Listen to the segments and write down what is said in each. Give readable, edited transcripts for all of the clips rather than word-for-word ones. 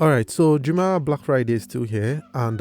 All right, so Jumia Black Friday is still here, and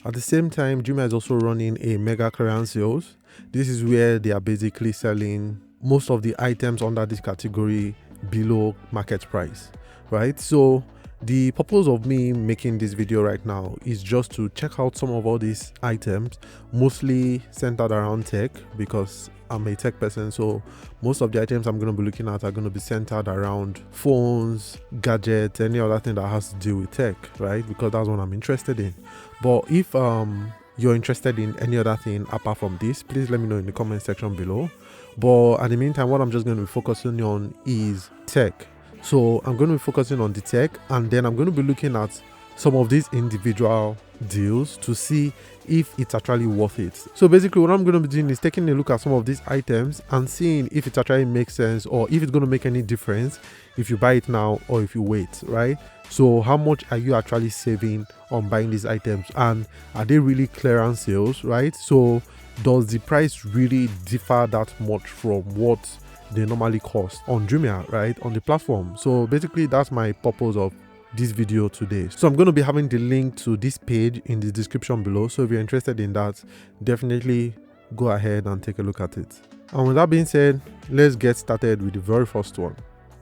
at the same time, Jumia is also running a mega clearance sales. This is where they are basically selling most of the items under this category below market price, right? So the purpose of me making this video right now is just to check out some of all these items, mostly centered around tech, because I'm a tech person, so most of the items I'm going to be looking at are going to be centered around phones, gadgets, any other thing that has to do with tech, right? Because that's what I'm interested in. But if you're interested in any other thing apart from this, please let me know in the comment section below. But at the meantime, what I'm just going to be focusing on is tech. So I'm going to be focusing on the tech, and then I'm going to be looking at some of these individual deals to see if it's actually worth it. So basically what I'm going to be doing is taking a look at some of these items and seeing if it actually makes sense, or if it's going to make any difference if you buy it now or if you wait, right? So how much are you actually saving on buying these items, and are they really clearance sales, right? So does the price really differ that much from what they normally cost on Jumia, right, on the platform? So basically that's my purpose of this video today. So I'm going to be having the link to this page in the description below, so if you're interested in that, definitely go ahead and take a look at it. And with that being said, let's get started with the very first one.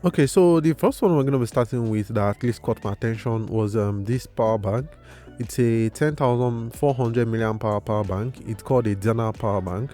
Okay, so the first one we're going to be starting with that at least caught my attention was this power bank. It's a 10,400 milliamp hour power bank. It's called a Dana power bank,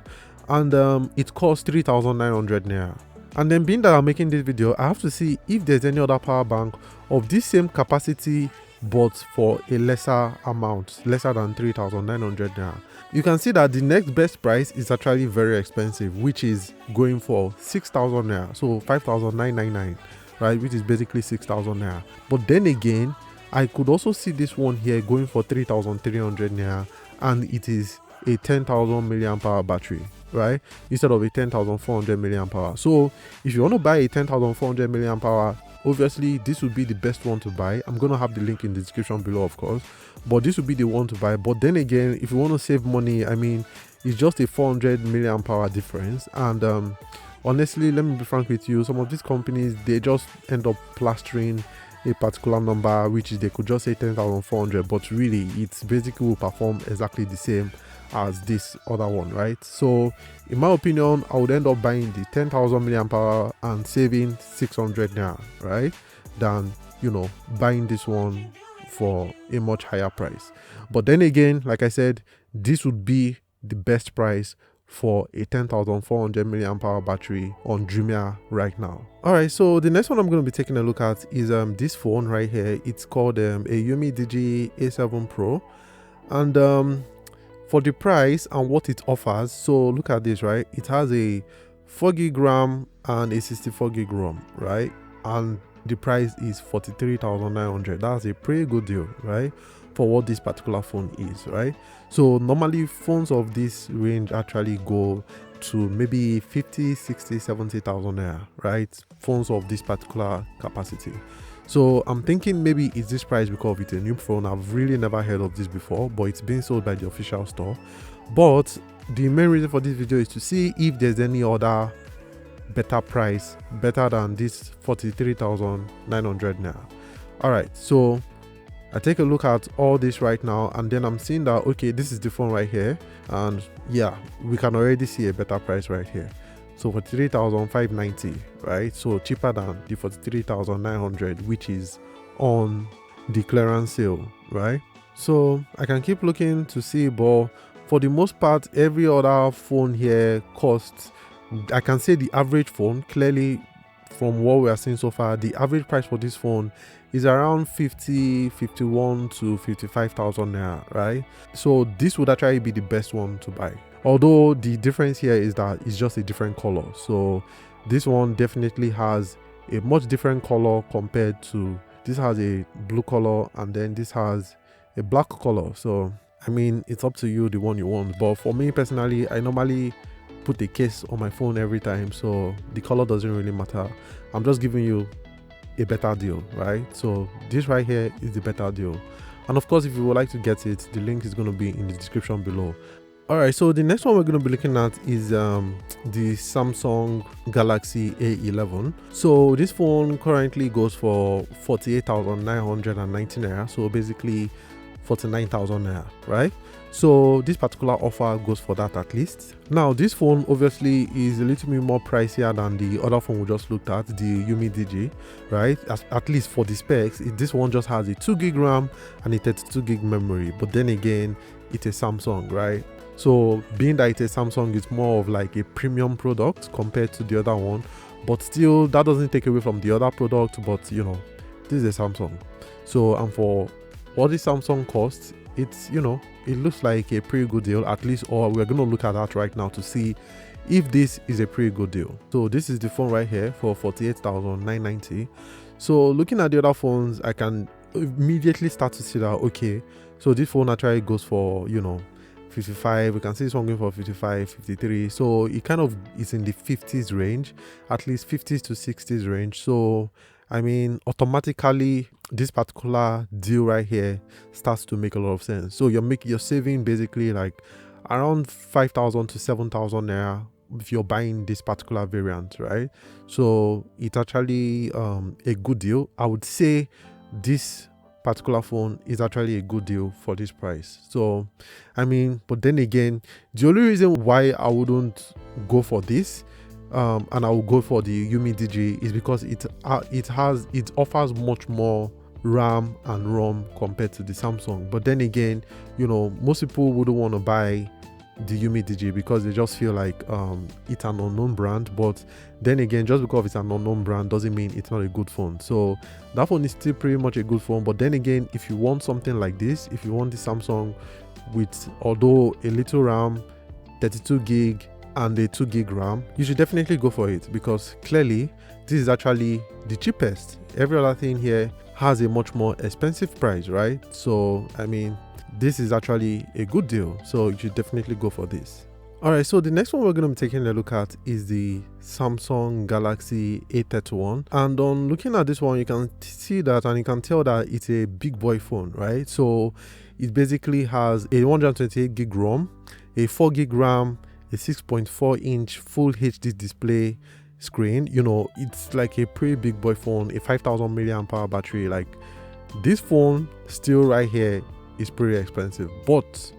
and it costs 3,900 naira. And then, being that I'm making this video, I have to see if there's any other power bank of this same capacity but for a lesser amount, lesser than 3,900 naira. You can see that the next best price is actually very expensive, which is going for 6,000 naira, so 5,999, right, which is basically 6,000 naira. But then again, I could also see this one here going for 3,300 naira, and it is a 10,000 milliamp hour battery, right, instead of a 10,400 milliamp hour. So if you want to buy a 10,400 milliamp hour, obviously this would be the best one to buy. I'm going to have the link in the description below, of course, but this would be the one to buy. But then again, if you want to save money, I mean, it's just a 400 milliamp hour difference. And honestly, let me be frank with you, some of these companies, they just end up plastering a particular number, which is they could just say 10,400, but really it's basically will perform exactly the same as this other one, right? So in my opinion, I would end up buying the 10,000 milliamp hour and saving 600 naira, right, than, you know, buying this one for a much higher price. But then again, like I said, this would be the best price for a 10,400 milliamp hour battery on Jumia right now. All right, so the next one I'm going to be taking a look at is this phone right here. It's called a Xiaomi Digi A7 Pro, and for the price and what it offers, so look at this, right? It has a 4GB RAM and a 64GB ROM, right? And the price is 43,900. That's a pretty good deal, right, for what this particular phone is, right? So normally phones of this range actually go to maybe 50, 60, 70,000 naira, right? Phones of this particular capacity. So I'm thinking maybe it's this price because it's a new phone. I've really never heard of this before, but it's being sold by the official store. But the main reason for this video is to see if there's any other better price, better than this 43,900 naira. All right, so I take a look at all this right now, and then I'm seeing that, okay, this is the phone right here, and yeah, we can already see a better price right here. So 43,590, right? So cheaper than the 43,900, which is on the clearance sale, right? So I can keep looking to see, but for the most part, every other phone here costs, I can say the average phone, clearly from what we are seeing so far, the average price for this phone is around 51 to 55,000 naira, right? So this would actually be the best one to buy. Although the difference here is that it's just a different color. So this one definitely has a much different color compared to this. Has a blue color, and then this has a black color. So I mean, it's up to you the one you want. But for me personally, I normally put a case on my phone every time, so the color doesn't really matter. I'm just giving you a better deal, right? So this right here is the better deal. And of course, if you would like to get it, the link is going to be in the description below. All right, so the next one we're going to be looking at is the Samsung Galaxy A11. So this phone currently goes for 48,990 naira, so basically 49,000 naira, right? So this particular offer goes for that at least. Now this phone obviously is a little bit more pricier than the other phone we just looked at, the Yumi DG, right? At least for the specs, this one just has a 2GB RAM and a 32GB memory, but then again, it's a Samsung, right? So being that it's a Samsung, it's more of like a premium product compared to the other one, but still that doesn't take away from the other product. But you know, this is a Samsung. So, and for what the Samsung costs, it's, you know, it looks like a pretty good deal at least, or we're going to look at that right now to see if this is a pretty good deal. So this is the phone right here for 48,990. So looking at the other phones, I can immediately start to see that, okay, so this phone actually goes for, you know, 55. We can see this one going for 55, 53. So it kind of is in the 50s range, at least 50s to 60s range. So I mean, automatically this particular deal right here starts to make a lot of sense. So you're saving basically like around 5,000 to 7,000 naira if you're buying this particular variant, right? So it's actually a good deal. I would say this particular phone is actually a good deal for this price. So I mean, but then again, the only reason why I wouldn't go for this and I will go for the Yumi DG is because it offers much more RAM and ROM compared to the Samsung. But then again, you know, most people wouldn't want to buy the Yumi DG because they just feel like it's an unknown brand. But then again, just because it's an unknown brand doesn't mean it's not a good phone. So that phone is still pretty much a good phone. But then again, if you want something like this, if you want the Samsung with, although a little RAM, 32GB and a 2GB RAM, you should definitely go for it, because clearly this is actually the cheapest. Every other thing here has a much more expensive price, right? So I mean, this is actually a good deal, so you should definitely go for this. All right, so the next one we're going to be taking a look at is the Samsung Galaxy A31. And on looking at this one, you can see that, and you can tell that it's a big boy phone, right? So it basically has a 128GB ROM, a 4GB RAM, a 6.4-inch full HD display screen. You know, it's like a pretty big boy phone, a 5,000 milliamp hour battery. Like, this phone still right here is pretty expensive, but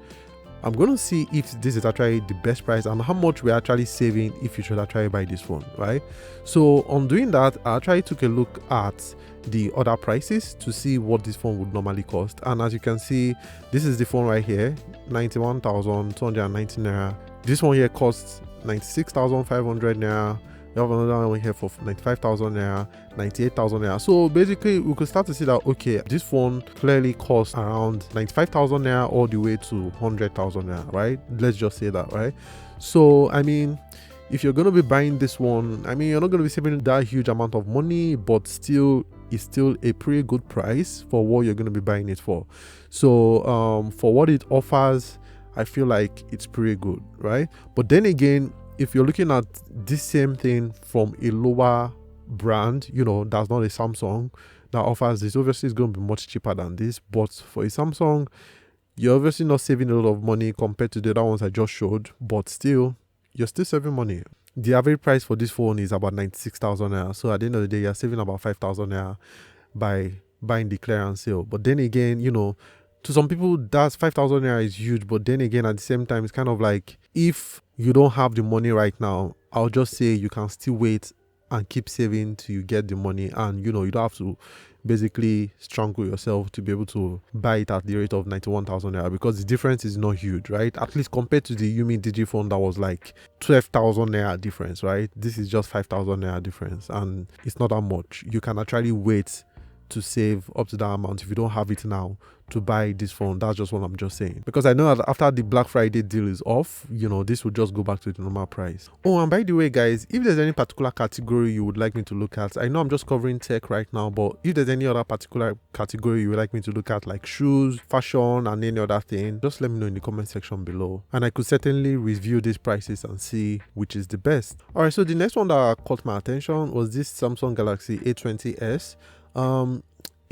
I'm going to see if this is actually the best price and how much we're actually saving if you should actually buy this phone, right? So on doing that, I actually took a look at the other prices to see what this phone would normally cost. And as you can see, this is the phone right here, 91,290 naira. This one here costs 96,500 naira. You have another one here for 95,000 naira, 98,000 naira. So basically, we could start to see that, okay, this phone clearly costs around 95,000 naira all the way to 100,000 naira, right? Let's just say that, right? So, I mean, if you're going to be buying this one, I mean, you're not going to be saving that huge amount of money, but still, it's still a pretty good price for what you're going to be buying it for. So, for what it offers, I feel like it's pretty good, right? But then again, if you're looking at this same thing from a lower brand, you know, that's not a Samsung that offers this, obviously it's going to be much cheaper than this. But for a Samsung, you're obviously not saving a lot of money compared to the other ones I just showed, but still, you're still saving money. The average price for this phone is about 96,000 naira. So at the end of the day, you're saving about 5,000 naira by buying the clearance sale. But then again, you know, to some people, that's 5,000 naira is huge. But then again, at the same time, it's kind of like, if you don't have the money right now, I'll just say you can still wait and keep saving till you get the money. And, you know, you don't have to basically strangle yourself to be able to buy it at the rate of 91,000 naira, because the difference is not huge, right? At least compared to the Yumi DG phone that was like 12,000 naira difference, right? This is just 5,000 naira difference, and it's not that much. You can actually wait to save up to that amount if you don't have it now to buy this phone. That's just what I'm just saying, because I know that after the Black Friday deal is off, you know, this will just go back to the normal price. Oh, and by the way, guys, if there's any particular category you would like me to look at, I know I'm just covering tech right now, but if there's any other particular category you would like me to look at, like shoes, fashion, and any other thing, just let me know in the comment section below, and I could certainly review these prices and see which is the best. All right, so the next one that caught my attention was this Samsung Galaxy A20s.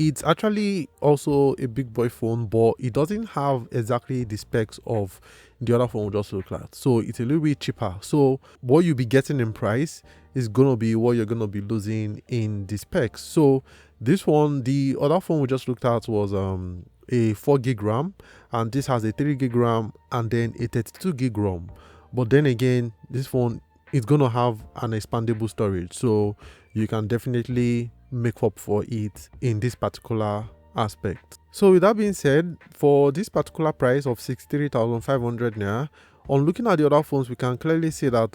It's actually also a big boy phone, but it doesn't have exactly the specs of the other phone we just looked at. So it's a little bit cheaper. So what you'll be getting in price is gonna be what you're gonna be losing in the specs. So this one, the other phone we just looked at was a 4 gig RAM, and this has a 3 gig RAM and then a 32 gig RAM. But then again, this phone is gonna have an expandable storage, so you can definitely make up for it in this particular aspect. So with that being said, for this particular price of 63,500 naira, on looking at the other phones, we can clearly see that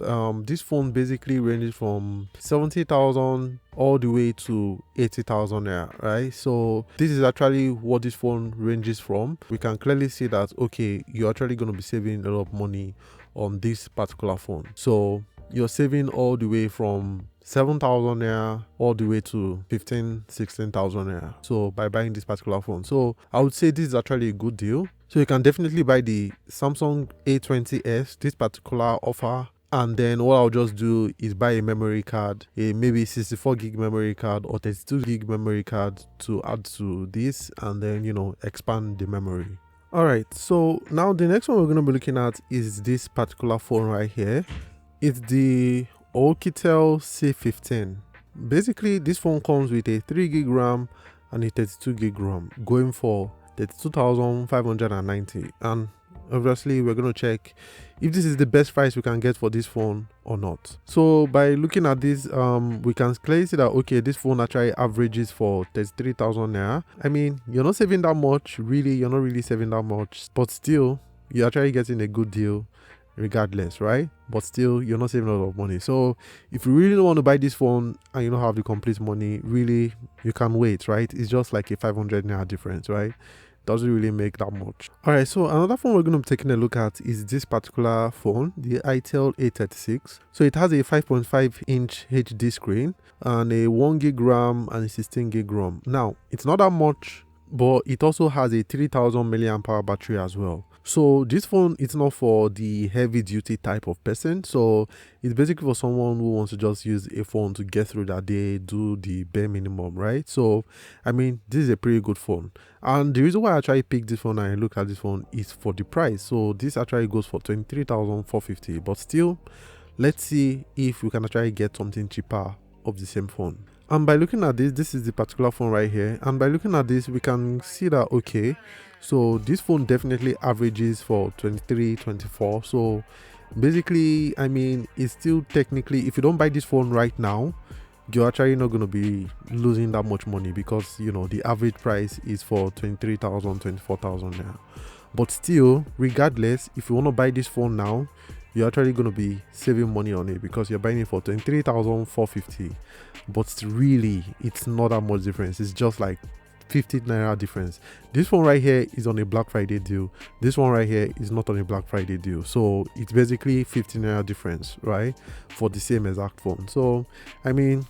this phone basically ranges from 70,000 all the way to 80,000 naira, right? So this is actually what this phone ranges from. We can clearly see that, okay, you're actually going to be saving a lot of money on this particular phone. So you're saving all the way from 7,000 naira all the way to 16,000 naira. So by buying this particular phone, so I would say this is actually a good deal. So you can definitely buy the Samsung A20s, this particular offer, and then what I'll just do is buy a memory card, a maybe 64 gig memory card or 32 gig memory card to add to this, and then, you know, expand the memory. Alright, so now the next one we're going to be looking at is this particular phone right here. It's the Alcatel C15. Basically, this phone comes with a 3 gig RAM and a 32 gig RAM, going for 32,590, and obviously we're going to check if this is the best price we can get for this phone or not. So by looking at this, we can clearly see that, okay, this phone actually averages for 33,000 naira. I mean, you're not saving that much, really. You're not really saving that much, but still you're actually getting a good deal regardless, right? But still, you're not saving a lot of money. So if you really don't want to buy this phone and you don't have the complete money, really, you can wait, right? It's just like a 500 naira difference, right? Doesn't really make that much. All right, so another phone we're going to be taking a look at is this particular phone, the Itel A36. So it has a 5.5 inch HD screen and a 1 gig RAM and a 16 gig RAM. Now, it's not that much, but it also has a 3000 milliamp hour battery as well. So this phone, it's not for the heavy duty type of person. So it's basically for someone who wants to just use a phone to get through that day, do the bare minimum, right? So I mean, this is a pretty good phone, and the reason why I actually picked this phone and I look at this phone is for the price. So this actually goes for 23,450, but still, let's see if we can actually get something cheaper of the same phone. And by looking at this is the particular phone right here, and by looking at this, we can see that, okay, so this phone definitely averages for 23, 24. So basically, I mean, it's still technically, if you don't buy this phone right now, you're actually not going to be losing that much money, because, you know, the average price is for 23,000, 24,000 now. But still, regardless, if you want to buy this phone now, you're actually going to be saving money on it, because you're buying it for 23,450. But really, it's not that much difference. It's just like 50 naira difference. This one right here is on a Black Friday deal. This one right here is not on a Black Friday deal. So it's basically 50 naira difference, right, for the same exact phone. So I mean,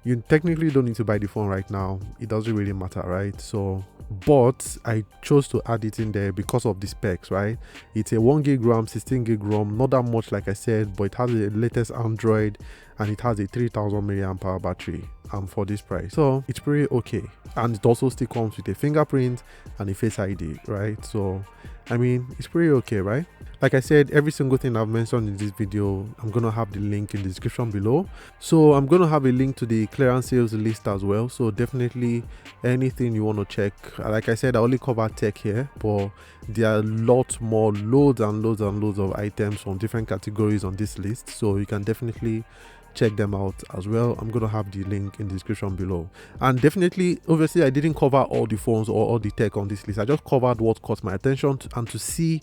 you technically don't need to buy the phone right now. It doesn't really matter, right? So, but I chose to add it in there because of the specs, right? It's a 1 gig RAM, 16 gig RAM, not that much like I said, but it has the latest Android and it has a 3000 milliamp hour battery, and for this price, so it's pretty okay. And it also still comes with a fingerprint and a Face ID, right? So I mean, it's pretty okay, right? Like I said, every single thing I've mentioned in this video, I'm gonna have the link in the description below. So I'm gonna have a link to the clearance sales list as well. So definitely anything you want to check. Like I said, I only cover tech here, but there are lots more, loads and loads and loads of items from different categories on this list. So you can definitely check them out as well. I'm gonna have the link in the description below. And definitely, obviously, I didn't cover all the phones or all the tech on this list. I just covered what caught my attention and to see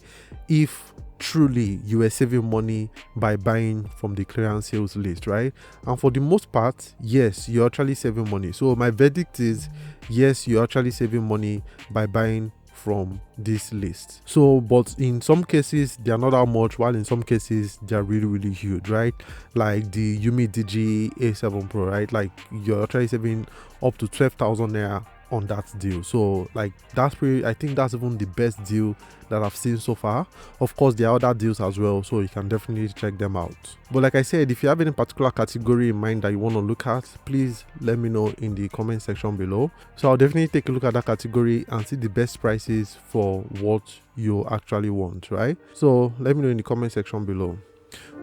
if truly you were saving money by buying from the clearance sales list, right? And for the most part, yes, you're actually saving money. So my verdict is yes, you're actually saving money by buying from this list. So but in some cases they are not that much, while in some cases they are really huge, right? Like the Jumia Digi A7 Pro, right? Like you're actually saving up to 12,000 naira on that deal. So like that's pretty, I think that's even the best deal that I've seen so far. Of course there are other deals as well, so you can definitely check them out. But like I said, if you have any particular category in mind that you want to look at, please let me know in the comment section below. So I'll definitely take a look at that category and see the best prices for what you actually want, right? So let me know in the comment section below.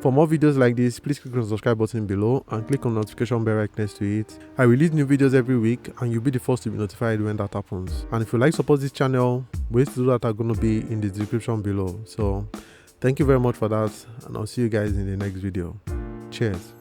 For more videos like this, please click on the subscribe button below and click on the notification bell right next to it. I release new videos every week and you'll be the first to be notified when that happens. And if you like to support this channel, ways to do that are going to be in the description below. So thank you very much for that, and I'll see you guys in the next video. Cheers.